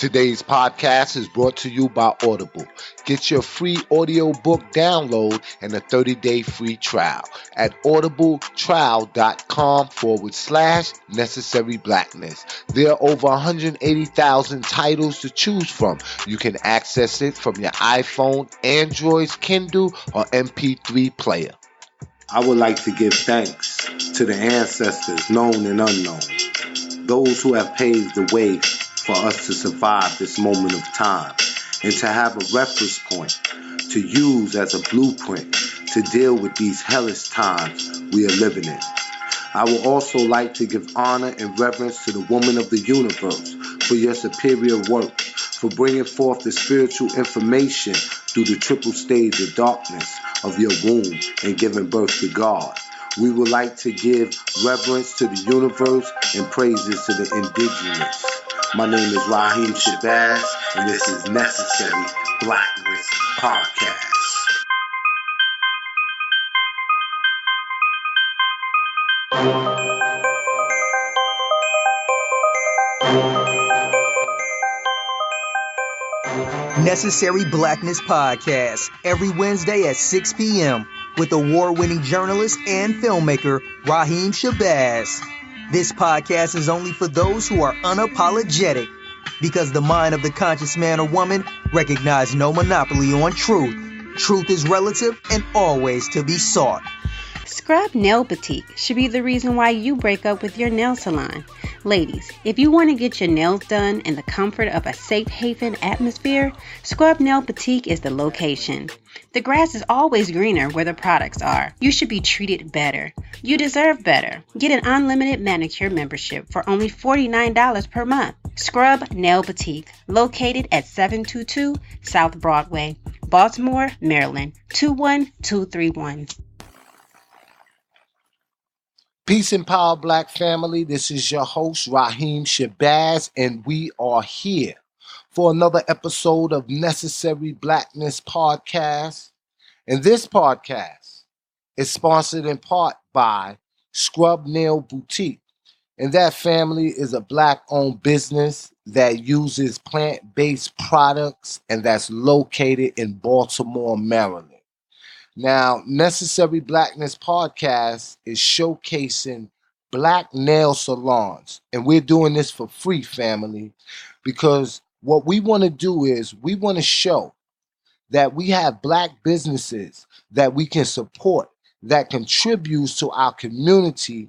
Today's podcast is brought to you by Audible. Get your free audiobook download and a 30-day free trial at audibletrial.com/necessary blackness. There are over 180,000 titles to choose from. You can access it from your iPhone, Android's Kindle, or MP3 player. I would like to give thanks to the ancestors, known and unknown, those who have paved the way for us to survive this moment of time and to have a reference point to use as a blueprint to deal with these hellish times we are living in. I would also like to give honor and reverence to the woman of the universe for your superior work, for bringing forth the spiritual information through the triple stage of darkness of your womb and giving birth to God. We would like to give reverence to the universe and praises to the indigenous. My name is Raheem Shabazz, and this is Necessary Blackness Podcast. Necessary Blackness Podcast, every Wednesday at 6 p.m. with award-winning journalist and filmmaker Raheem Shabazz. This podcast is only for those who are unapologetic, because the mind of the conscious man or woman recognizes no monopoly on truth. Truth is relative and always to be sought. Scrub Nail Boutique should be the reason why you break up with your nail salon. Ladies, if you want to get your nails done in the comfort of a safe haven atmosphere, Scrub Nail Boutique is the location. The grass is always greener where the products are. You should be treated better. You deserve better. Get an unlimited manicure membership for only $49 per month. Scrub Nail Boutique, located at 722 South Broadway, Baltimore, Maryland, 21231. Peace and power, Black family. This is your host, Raheem Shabazz, and we are here for another episode of Necessary Blackness Podcast. And this podcast is sponsored in part by Scrub Nail Boutique. And that family is a Black-owned business that uses plant-based products, and that's located in Baltimore, Maryland. Now, Necessary Blackness Podcast is showcasing Black nail salons, and we're doing this for free, family, because what we want to do is we want to show that we have Black businesses that we can support, that contributes to our community,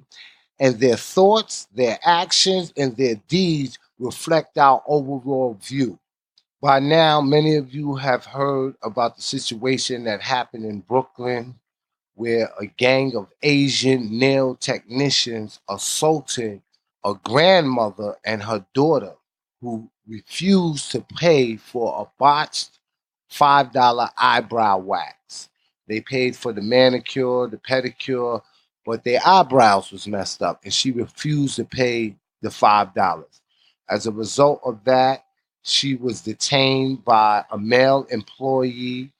and their thoughts, their actions, and their deeds reflect our overall view. By now, many of you have heard about the situation that happened in Brooklyn, where a gang of Asian nail technicians assaulted a grandmother and her daughter who refused to pay for a botched $5 eyebrow wax. They paid for the manicure, the pedicure, but their eyebrows was messed up, and she refused to pay the $5. As a result of that, she was detained by a male employee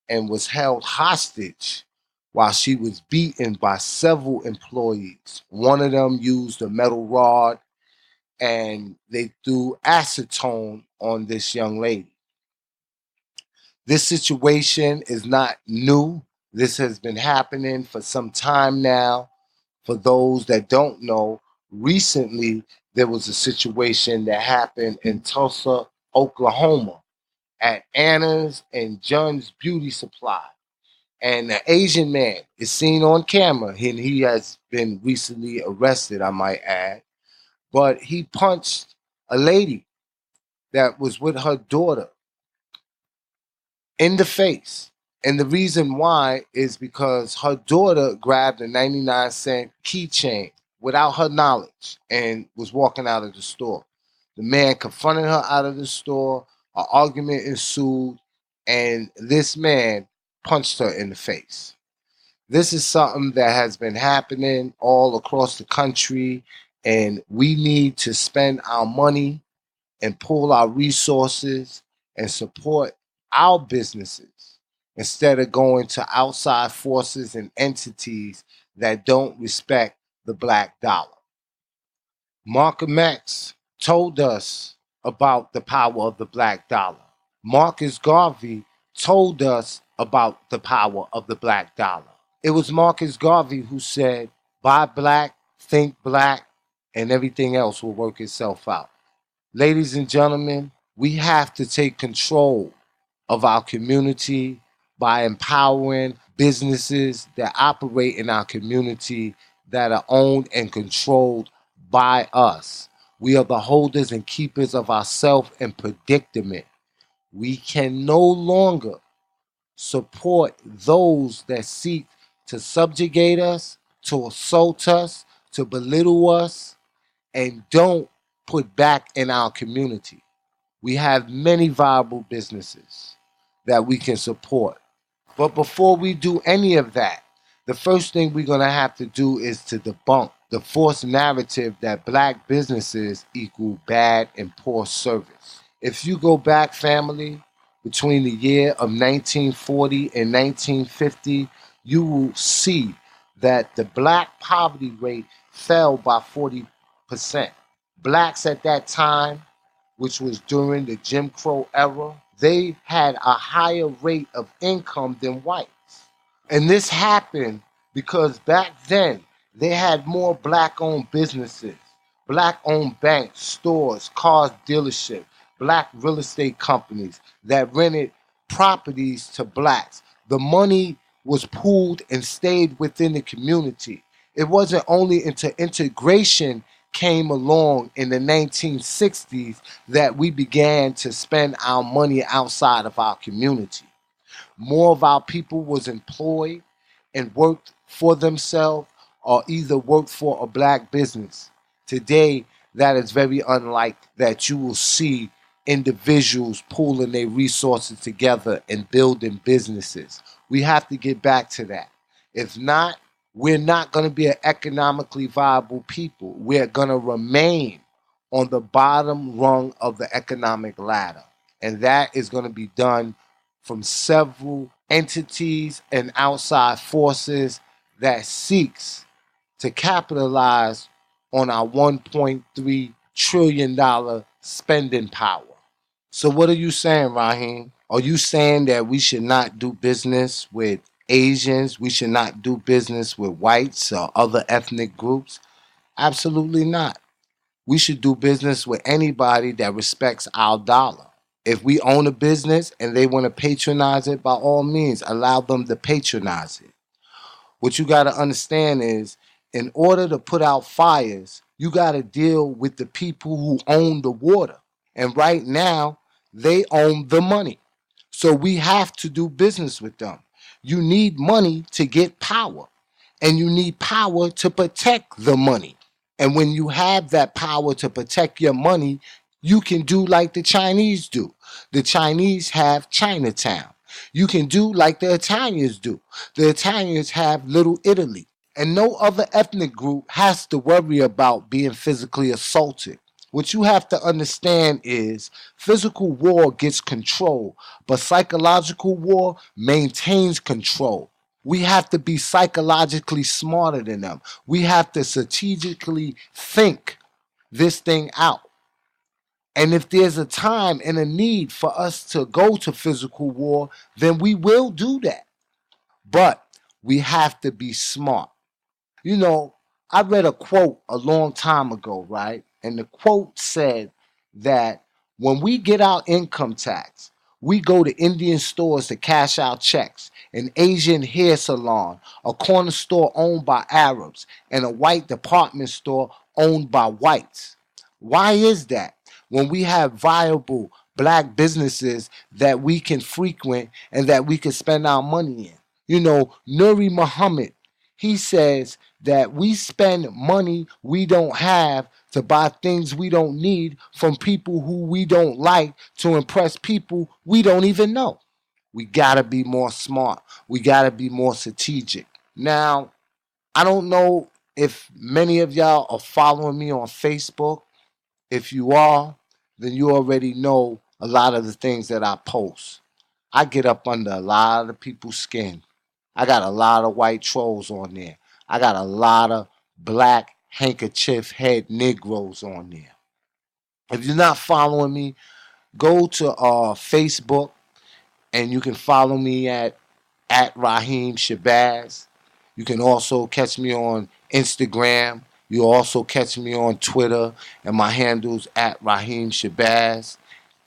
and was held hostage while she was beaten by several employees. One of them used a metal rod, and they threw acetone on this young lady. This situation is not new. This has been happening for some time now. For those that don't know, recently there was a situation that happened in Tulsa, Oklahoma, at Anna's and John's Beauty Supply. And the Asian man is seen on camera, and he has been recently arrested, I might add. But he punched a lady that was with her daughter in the face. And the reason why is because her daughter grabbed a 99-cent keychain without her knowledge and was walking out of the store. The man confronted her out of the store, an argument ensued, and this man punched her in the face. This is something that has been happening all across the country, and we need to spend our money and pool our resources and support our businesses instead of going to outside forces and entities that don't respect the Black dollar. Malcolm X told us about the power of the black dollar. Marcus Garvey told us about the power of the black dollar. It was Marcus Garvey who said, buy black, think black, and everything else will work itself out. Ladies and gentlemen, we have to take control of our community by empowering businesses that operate in our community that are owned and controlled by us. We are the holders and keepers of ourselves and predicament. We can no longer support those that seek to subjugate us, to assault us, to belittle us, and don't put back in our community. We have many viable businesses that we can support. But before we do any of that, the first thing we're going to have to do is to debunk the false narrative that black businesses equal bad and poor service. If you go back, family, between the year of 1940 and 1950, you will see that the black poverty rate fell by 40%. Blacks at that time, which was during the Jim Crow era, they had a higher rate of income than whites. And this happened because back then they had more black-owned businesses, black-owned banks, stores, cars dealerships, black real estate companies that rented properties to blacks. The money was pooled and stayed within the community. It wasn't only until integration came along in the 1960s that we began to spend our money outside of our community. More of our people was employed and worked for themselves or either worked for a black business. Today, that is very unlikely that you will see individuals pooling their resources together and building businesses. We have to get back to that. If not, we're not going to be an economically viable people. We're going to remain on the bottom rung of the economic ladder. And that is going to be done from several entities and outside forces that seeks to capitalize on our $1.3 trillion spending power. So what are you saying, Raheem? Are you saying that we should not do business with Asians? We should not do business with whites or other ethnic groups? Absolutely not. We should do business with anybody that respects our dollar. If we own a business and they want to patronize it, by all means, allow them to patronize it. What you got to understand is, in order to put out fires, you got to deal with the people who own the water. And right now, they own the money. So we have to do business with them. You need money to get power, and you need power to protect the money. And when you have that power to protect your money, you can do like the Chinese do. The Chinese have Chinatown. You can do like the Italians do. The Italians have Little Italy. And no other ethnic group has to worry about being physically assaulted. What you have to understand is physical war gets control, but psychological war maintains control. We have to be psychologically smarter than them. We have to strategically think this thing out. And if there's a time and a need for us to go to physical war, then we will do that. But we have to be smart. You know, I read a quote a long time ago, right? And the quote said that when we get our income tax, we go to Indian stores to cash out checks, an Asian hair salon, a corner store owned by Arabs, and a white department store owned by whites. Why is that? When we have viable black businesses that we can frequent and that we can spend our money in. You know, Nuri Muhammad, he says that we spend money we don't have to buy things we don't need from people who we don't like to impress people we don't even know. We gotta be more smart. We gotta be more strategic. Now, I don't know if many of y'all are following me on Facebook. If you are, then you already know a lot of the things that I post. I get up under a lot of people's skin. I got a lot of white trolls on there. I got a lot of black handkerchief head Negroes on there. If you're not following me, go to Facebook and you can follow me at Raheem Shabazz. You can also catch me on Instagram. You also catch me on Twitter, and my handle's at Raheem Shabazz.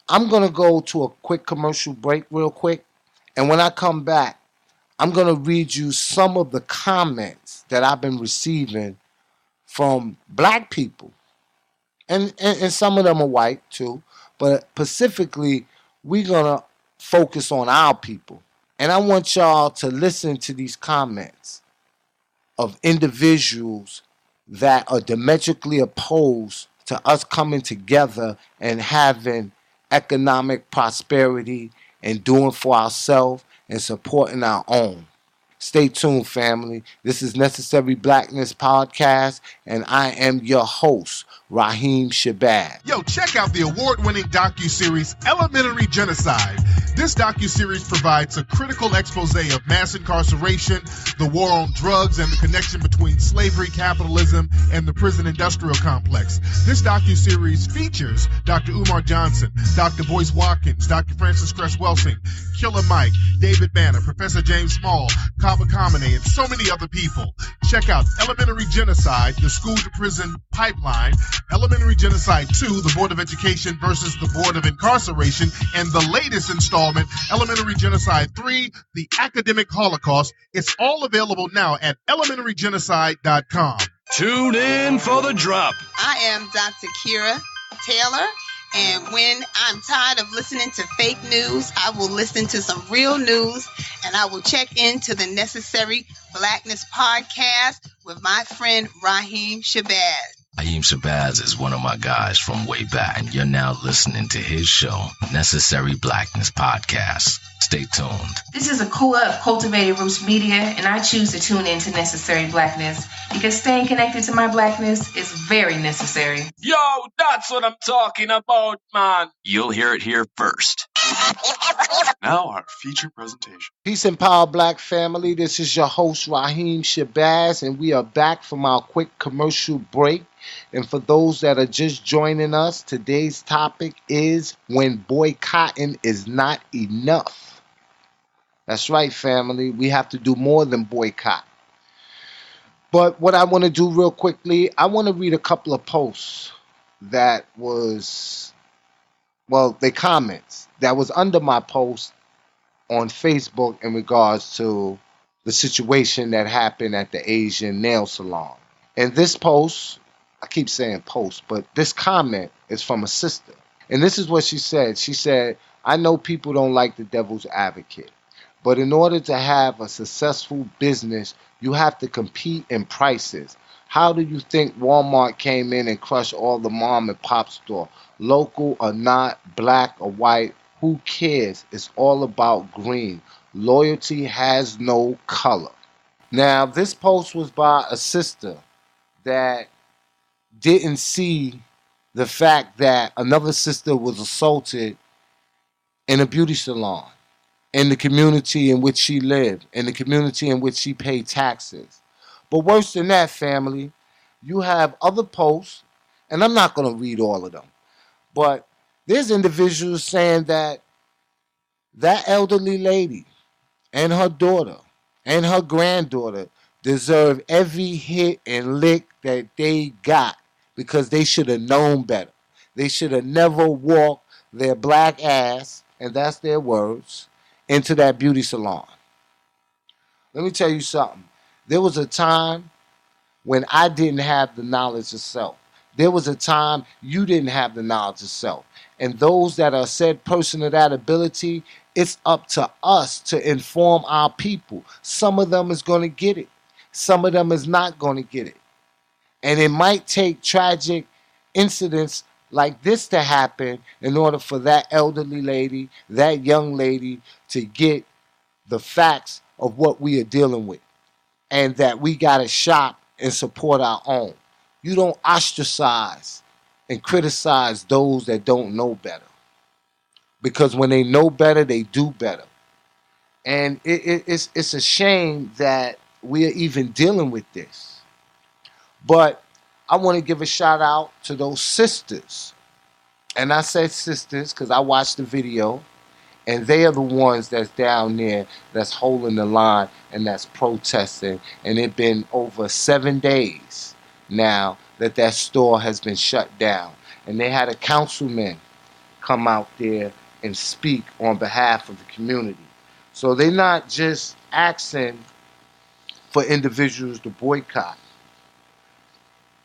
I'm going to go to a quick commercial break real quick. And when I come back, I'm going to read you some of the comments that I've been receiving from black people. And some of them are white too. But specifically, we're going to focus on our people. And I want y'all to listen to these comments of individuals that are diametrically opposed to us coming together and having economic prosperity and doing for ourselves and supporting our own. Stay tuned, family. This is Necessary Blackness Podcast, and I am your host, Raheem Shabazz. Yo, check out the award-winning docuseries Elementary Genocide. This docuseries provides a critical expose of mass incarceration, the war on drugs, and the connection between slavery, capitalism, and the prison industrial complex. This docuseries features Dr. Umar Johnson, Dr. Boyce Watkins, Dr. Francis Cress Welsing, Killer Mike, David Banner, Professor James Small, Kaba Kamene, and so many other people. Check out Elementary Genocide, the School to Prison Pipeline, Elementary Genocide 2, the Board of Education versus the Board of Incarceration, and the latest installment, Elementary Genocide 3, the Academic Holocaust. It's all available now at elementarygenocide.com. Tune in for the drop. I am Dr. Kira Taylor, and when I'm tired of listening to fake news, I will listen to some real news, and I will check into the Necessary Blackness Podcast with my friend Raheem Shabazz. Raheem Shabazz is one of my guys from way back, and you're now listening to his show, Necessary Blackness Podcast. Stay tuned. This is Akua of Cultivated Roots Media, and I choose to tune into Necessary Blackness because staying connected to my blackness is very necessary. Yo, that's what I'm talking about, man. You'll hear it here first. Now our feature presentation. Peace and power, black family. This is your host, Raheem Shabazz, and we are back from our quick commercial break. And for those that are just joining us, today's topic is when boycotting is not enough. That's right, family. We have to do more than boycott. But what I want to do real quickly, I want to read a couple of posts that was, they comments that was under my post on Facebook in regards to the situation that happened at the Asian nail salon. And this post, I keep saying post, but this comment is from a sister. And this is what she said. She said, I know people don't like the devil's advocate, but in order to have a successful business, you have to compete in prices. How do you think Walmart came in and crushed all the mom and pop store? Local or not, black or white, who cares? It's all about green. Loyalty has no color. Now, this post was by a sister that didn't see the fact that another sister was assaulted in a beauty salon, in the community in which she lived, in the community in which she paid taxes. But worse than that, family, you have other posts, and I'm not going to read all of them, but there's individuals saying that that elderly lady and her daughter and her granddaughter deserve every hit and lick that they got because they should have known better. They should have never walked their black ass, and that's their words, into that beauty salon. Let me tell you something. There was a time when I didn't have the knowledge of self. There was a time you didn't have the knowledge of self. And those that are said person of that ability, it's up to us to inform our people. Some of them is going to get it. Some of them is not going to get it. And it might take tragic incidents like this to happen in order for that elderly lady, that young lady, to get the facts of what we are dealing with. And that we got to shop and support our own. You don't ostracize and criticize those that don't know better. Because when they know better, they do better. And it's a shame that we are even dealing with this. But I want to give a shout out to those sisters And I said sisters because I watched the video, and they are the ones that's down there that's holding the line and that's protesting. And it's been over 7 days now that store has been shut down. And they had a councilman come out there and speak on behalf of the community. So they're not just asking for individuals to boycott.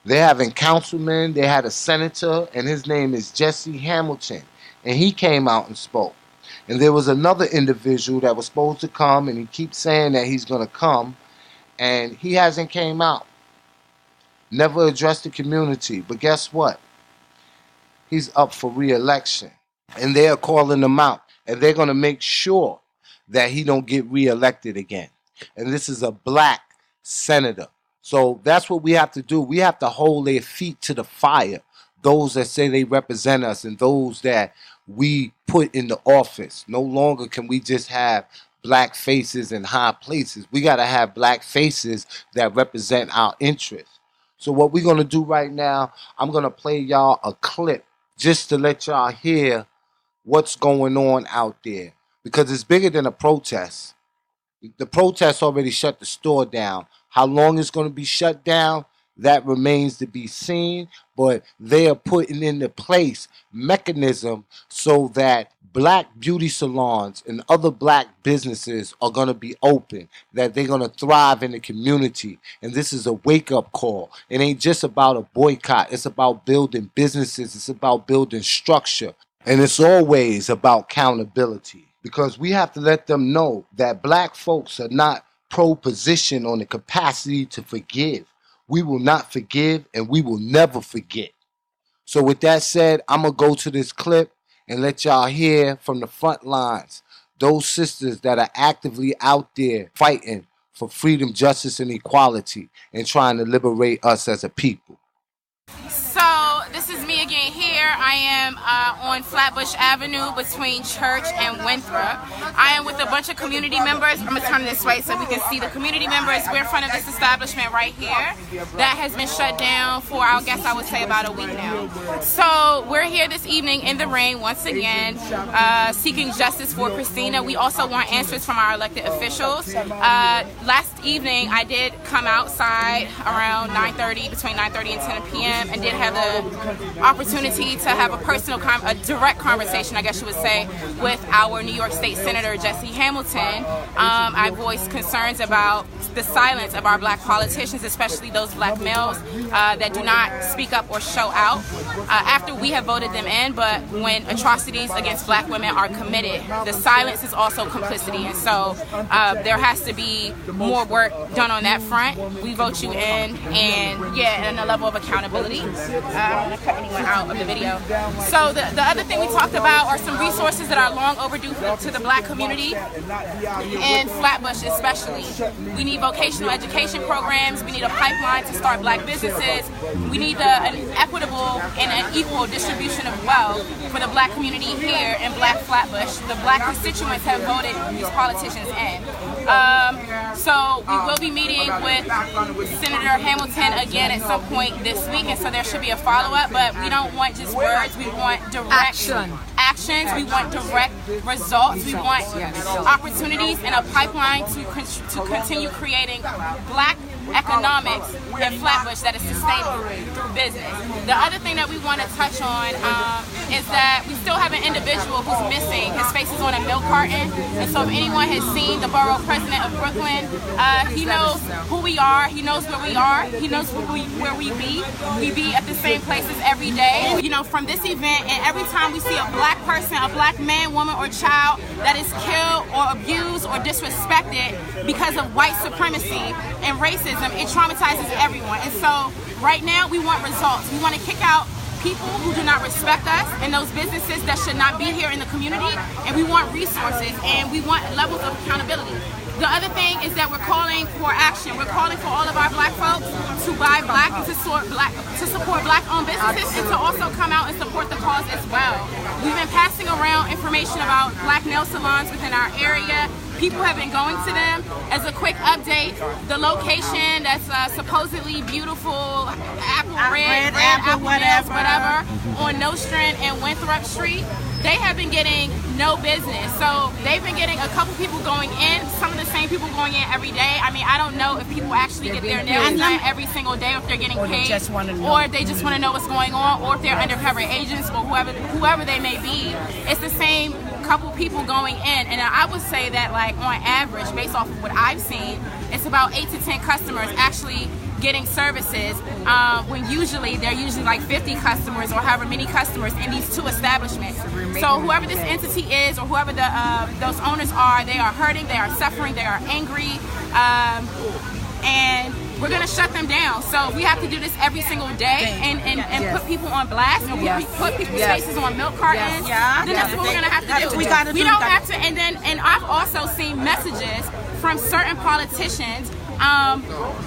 They're having councilmen, they had a senator, and his name is Jesse Hamilton. And he came out and spoke. And there was another individual that was supposed to come, and he keeps saying that he's going to come, and he hasn't came out. Never addressed the community. But guess what? He's up for re-election. And they are calling him out. And they're going to make sure that he don't get re-elected again. And this is a black senator. So that's what we have to do. We have to hold their feet to the fire. Those that say they represent us and those that we put in the office. No longer can we just have black faces in high places. We got to have black faces that represent our interests. So what we're going to do right now, I'm going to play y'all a clip just to let y'all hear what's going on out there. Because it's bigger than a protest. The protest already shut the store down. How long it's going to be shut down, that remains to be seen. But they are putting into place mechanism so that black beauty salons and other black businesses are going to be open, that they're going to thrive in the community. And this is a wake-up call. It ain't just about a boycott. It's about building businesses. It's about building structure. And it's always about accountability. Because we have to let them know that black folks are not pro-position on the capacity to forgive. We will not forgive, and we will never forget. So with that said, I'm going to go to this clip and let y'all hear from the front lines, those sisters that are actively out there fighting for freedom, justice, and equality and trying to liberate us as a people. So this is me again here. I am on Flatbush Avenue between Church and Winthrop. I am with a bunch of community members. I'm going to turn this way so we can see the community members. We're in front of this establishment right here that has been shut down for, I guess I would say, about a week now. So we're here this evening in the rain once again, seeking justice for Christina. We also want answers from our elected officials. Last evening I did come outside around 9:30, between 9:30 and 10 p.m. and did have the opportunity to have a direct conversation, I guess you would say, with our New York State Senator Jesse Hamilton. I voiced concerns about the silence of our black politicians, especially those black males that do not speak up or show out after we have voted them in. But when atrocities against black women are committed, the silence is also complicity. And so there has to be more work done on that front. We vote you in, and a level of accountability. I don't want to cut anyone out of the video. So the other thing we talked about are some resources that are long overdue to the black community, and Flatbush especially. We need vocational education programs. We need a pipeline to start black businesses. We need an equitable and an equal distribution of wealth for the black community here in Black Flatbush. The black constituents have voted these politicians in. So we will be meeting with Senator Hamilton again at some point this week, and so there should be a follow-up. But we don't want just words. We want direct actions. We want direct results. We want opportunities and a pipeline to continue creating black economics in Flatbush that is sustainable through business. The other thing that we want to touch on is that we still have an individual who's missing. His face is on a milk carton, and so if anyone has seen the borough president of Brooklyn, he knows who we are, he knows where we are, he knows where we be. We be at the same places every day. You know, from this event, and every time we see a black person, a black man, woman, or child that is killed or abused or disrespected because of white supremacy and racism, it traumatizes everyone. And so right now we want results. We want to kick out people who do not respect us and those businesses that should not be here in the community, and we want resources and we want levels of accountability. The other thing is that we're calling for action. We're calling for all of our black folks to buy black and to support black-owned businesses, and to also come out and support the cause as well. We've been passing around information about black nail salons within our area. people have been going to them. As a quick update, the location that's supposedly beautiful, red apple whatever, on Nostrand and Winthrop Street, they have been getting no business. So they've been getting a couple people going in, some of the same people going in every day. I mean, I don't know if people actually get their nails done every single day, or if they're getting paid, or if they just want to know what's going on, or if they're undercover agents, or whoever they may be. It's the same couple people going in, and I would say that, like, on average, based off of what I've seen, it's about 8 to 10 customers actually getting services, when they're usually like 50 customers or however many customers in these two establishments. So whoever this entity is, or whoever those owners are, they are hurting, they are suffering, they are angry, and we're gonna shut them down. So we have to do this every single day and put people on blast, and put people's faces on milk cartons. Then that's what we're gonna have to do. We don't have to. And I've also seen messages from certain politicians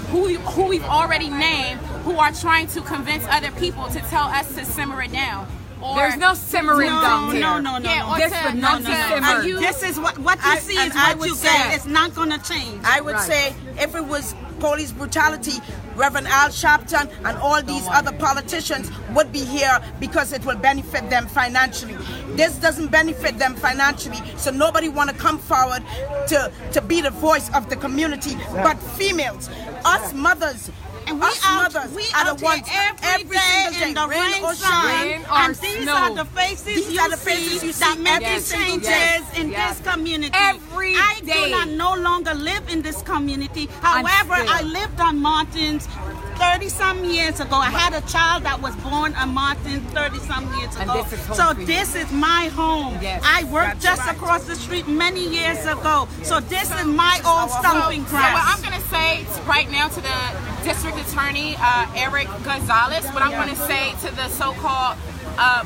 who we've already named, who are trying to convince other people to tell us to simmer it down. There's no simmering down here. No. This would not be simmered. This is what you see is what you get. It's not going to change. I would say if it was police brutality, Reverend Al Sharpton and all these other politicians would be here because it will benefit them financially. This doesn't benefit them financially, so nobody want to come forward to be the voice of the community, but females, us mothers. And we are the ones every day in the rain or shine, and these are the faces you see that make changes in this community. Every I day. no longer live in this community. However, I lived on Martins 30-some years ago. I had a child that was born on Martins 30-some years ago. So this is my home. I worked just across the street many years ago. So this is my old stomping ground. So what I'm going to say right now to the District Attorney Eric Gonzalez, what I'm going to say to the so-called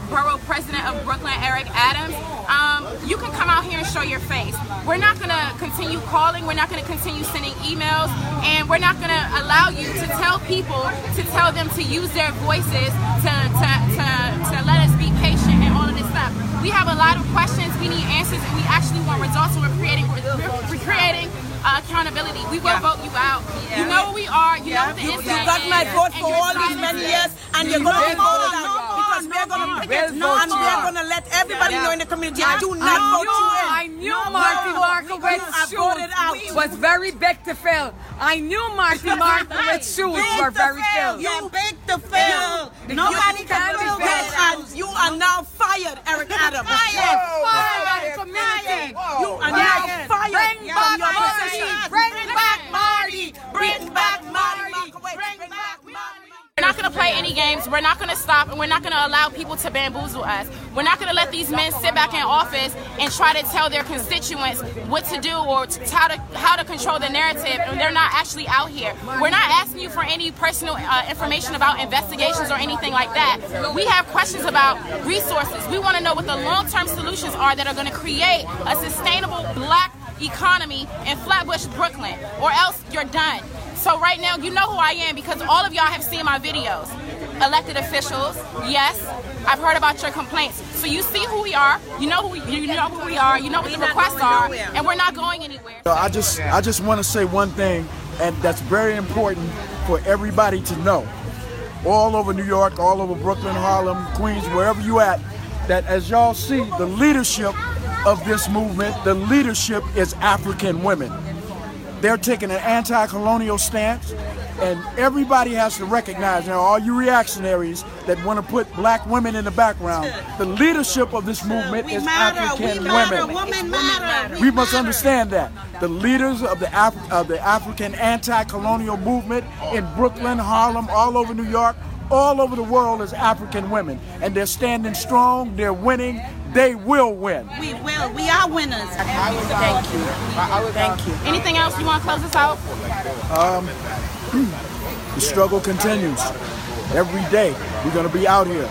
Borough President of Brooklyn, Eric Adams, you can come out here and show your face. We're not going to continue calling, we're not going to continue sending emails, and we're not going to allow you to tell people, to tell them to use their voices to let us be patient and all of this stuff. We have a lot of questions, we need answers, and we actually want results, and we're creating accountability. We will vote you out. You know who we are. You know what the incident is. You got my vote for all these many years, and you're going to be voted out because we're going to pick it, and we're going to let everybody know in the community. I do not vote you in. I knew Marty Markowitz's shoes was very big to fill. I knew Marty Markowitz's shoes were very filled. You're big to fill. Nobody can fill that. You are now fired, Eric Adams. Fired. Community. You are now fired. Bring back Marty. Bring back Marty. Bring back Marty. Bring back Marty. We're not going to play any games. We're not going to stop, and we're not going to allow people to bamboozle us. We're not going to let these men sit back in office and try to tell their constituents what to do or how to control the narrative, and they're not actually out here. We're not asking you for any personal information about investigations or anything like that. We have questions about resources. We want to know what the long-term solutions are that are going to create a sustainable black economy in Flatbush, Brooklyn, or else you're done. So right now, you know who I am because all of y'all have seen my videos. Elected officials, yes, I've heard about your complaints. So you see who we are, you know who we are, you know what the requests are, and we're not going anywhere. So I just want to say one thing, and that's very important for everybody to know. All over New York, all over Brooklyn, Harlem, Queens, wherever you at, that as y'all see, the leadership of this movement, the leadership is African women. They're taking an anti-colonial stance, and everybody has to recognize, now all you reactionaries that want to put black women in the background, the leadership of this movement is African women. We must understand that. The leaders of the African anti-colonial movement in Brooklyn, Harlem, all over New York, all over the world is African women, and they're standing strong, they're winning, they will win. We will. We are winners. Thank you. Thank you. Anything else you want to close us out? The struggle continues. Every day we're going to be out here.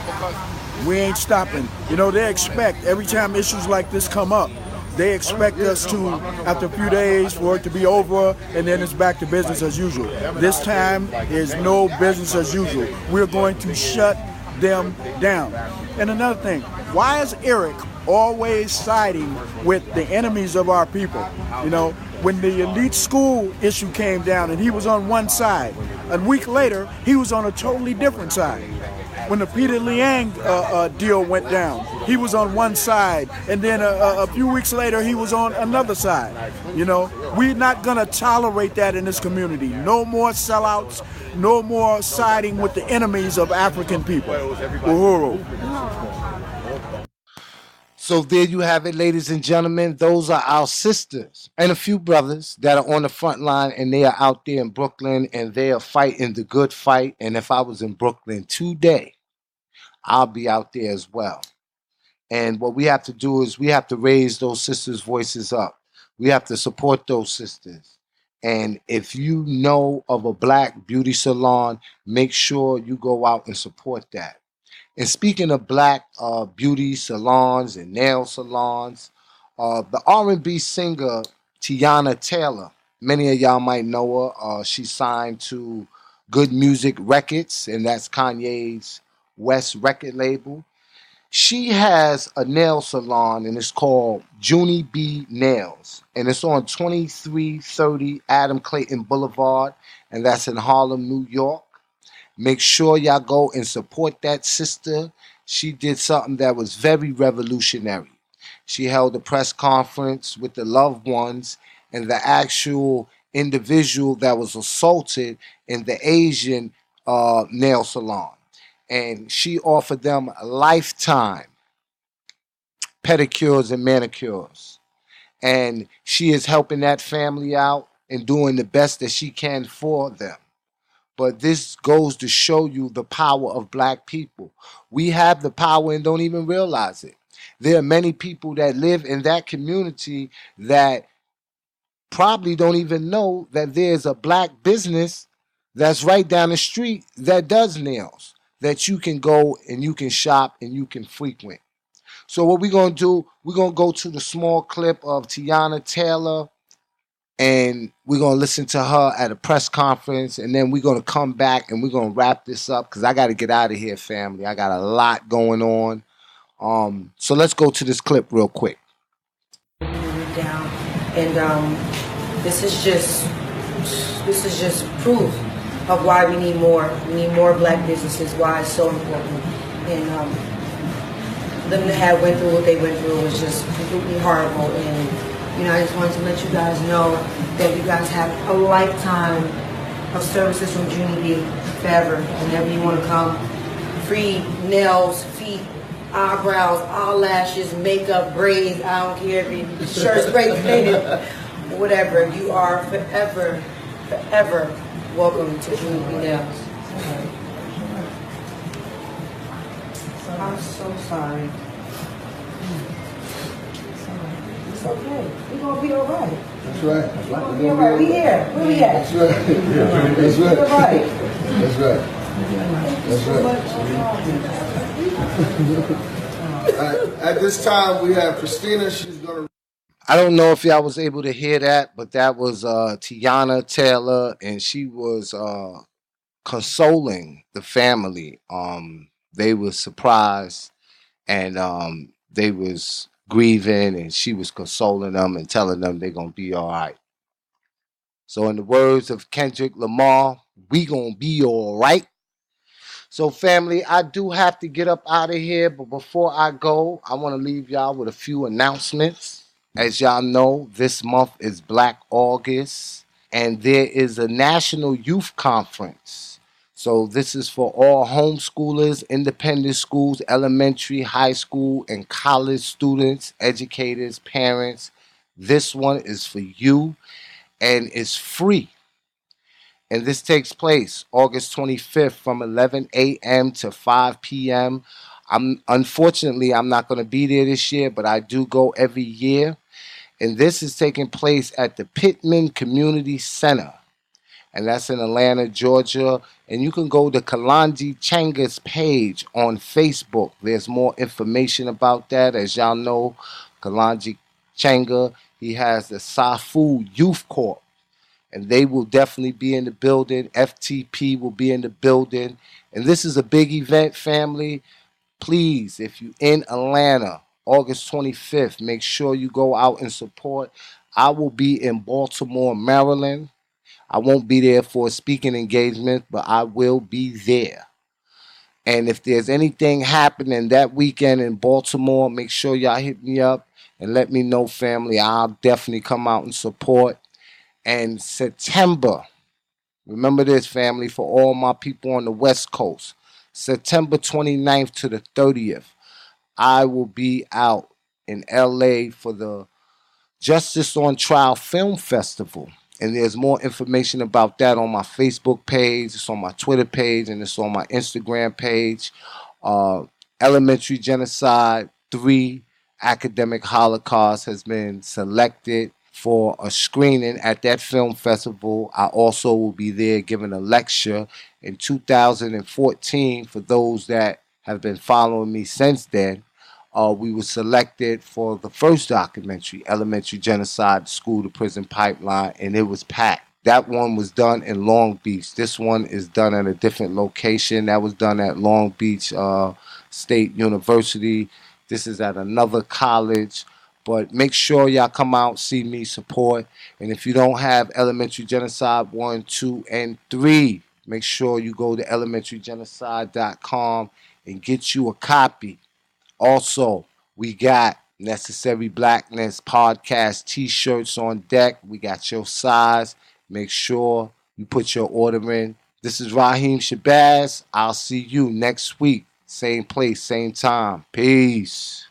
We ain't stopping. You know, they expect every time issues like this come up, they expect us to, after a few days, for it to be over, and then it's back to business as usual. This time is no business as usual. We're going to shut them down. And another thing, Why is Eric always siding with the enemies of our people? You know, when the elite school issue came down and he was on one side, a week later, he was on a totally different side. When the Peter Liang deal went down, he was on one side, and then a few weeks later, he was on another side. You know, we're not going to tolerate that in this community. No more sellouts, no more siding with the enemies of African people. Uhuru. So there you have it, ladies and gentlemen. Those are our sisters and a few brothers that are on the front line, and they are out there in Brooklyn, and they are fighting the good fight. And if I was in Brooklyn today, I'll be out there as well. And what we have to do is we have to raise those sisters' voices up. We have to support those sisters. And if you know of a black beauty salon, make sure you go out and support that. And speaking of black beauty salons and nail salons, the R&B singer Tiana Taylor, many of y'all might know her. She signed to Good Music Records, and that's Kanye's West record label. She has a nail salon, and it's called Junie B Nails, and it's on 2330 Adam Clayton Boulevard, and that's in Harlem, New York. Make sure y'all go and support that sister. She did something that was very revolutionary. She held a press conference with the loved ones and the actual individual that was assaulted in the Asian nail salon. And she offered them a lifetime pedicures and manicures. And she is helping that family out and doing the best that she can for them. But this goes to show you the power of black people. We have the power and don't even realize it. There are many people that live in that community that probably don't even know that there's a black business that's right down the street that does nails, that you can go and you can shop and you can frequent. So what we're going to do, we're going to go to the small clip of Tiana Taylor, and we're going to listen to her at a press conference, and then we're going to come back and we're going to wrap this up because I got to get out of here, family. I got a lot going on. So let's go to this clip real quick. Down. And this is just proof of why we need more. We need more black businesses, why it's so important. And them that had went through what they went through was just completely horrible. And I just wanted to let you guys know that you guys have a lifetime of services from Junie B forever. Whenever you want to come, free nails, feet, eyebrows, eyelashes, makeup, braids. I don't care if your shirt's spray painted, whatever. You are forever welcome to Junie B Nails. Okay. I'm so sorry. It's okay. We're going to be all right. That's right. We're going to be all right. We here. Where we at? That's right. That's right. We're all right. That's right. That's right. At this time, we have Christina. She's going to... I don't know if y'all was able to hear that, but that was Tiana Taylor, and she was consoling the family. They were surprised, and they was grieving, and she was consoling them and telling them they're going to be all right. So in the words of Kendrick Lamar, we going to be all right. So family, I do have to get up out of here, but before I go, I want to leave y'all with a few announcements. As y'all know, this month is Black August, and there is a National Youth Conference. So this is for all homeschoolers, independent schools, elementary, high school, and college students, educators, parents. This one is for you, and it's free. And this takes place August 25th from 11 a.m. to 5 p.m. Unfortunately, I'm not going to be there this year, but I do go every year. And this is taking place at the Pittman Community Center. And that's in Atlanta, Georgia. And you can go to Kalonji Changa's page on Facebook. There's more information about that. As y'all know, Kalonji Changa, he has the Safu Youth Corp. And they will definitely be in the building. FTP will be in the building. And this is a big event, family. Please, if you're in Atlanta, August 25th, make sure you go out and support. I will be in Baltimore, Maryland. I won't be there for a speaking engagement, but I will be there. And if there's anything happening that weekend in Baltimore, make sure y'all hit me up and let me know, family. I'll definitely come out and support. And September, remember this, family, for all my people on the West Coast, September 29th to the 30th, I will be out in LA for the Justice on Trial Film Festival. And there's more information about that on my Facebook page, it's on my Twitter page, and it's on my Instagram page. Elementary Genocide 3 Academic Holocaust has been selected for a screening at that film festival. I also will be there giving a lecture in 2014. For those that have been following me since then, we were selected for the first documentary, Elementary Genocide, School to Prison Pipeline, and it was packed. That one was done in Long Beach. This one is done at a different location. That was done at Long Beach State University. This is at another college. But make sure y'all come out, see me, support. And if you don't have Elementary Genocide 1, 2, and 3, make sure you go to elementarygenocide.com and get you a copy. Also, we got Necessary Blackness podcast t-shirts on deck. We got your size. Make sure you put your order in. This is Raheem Shabazz. I'll see you next week. Same place, same time. Peace.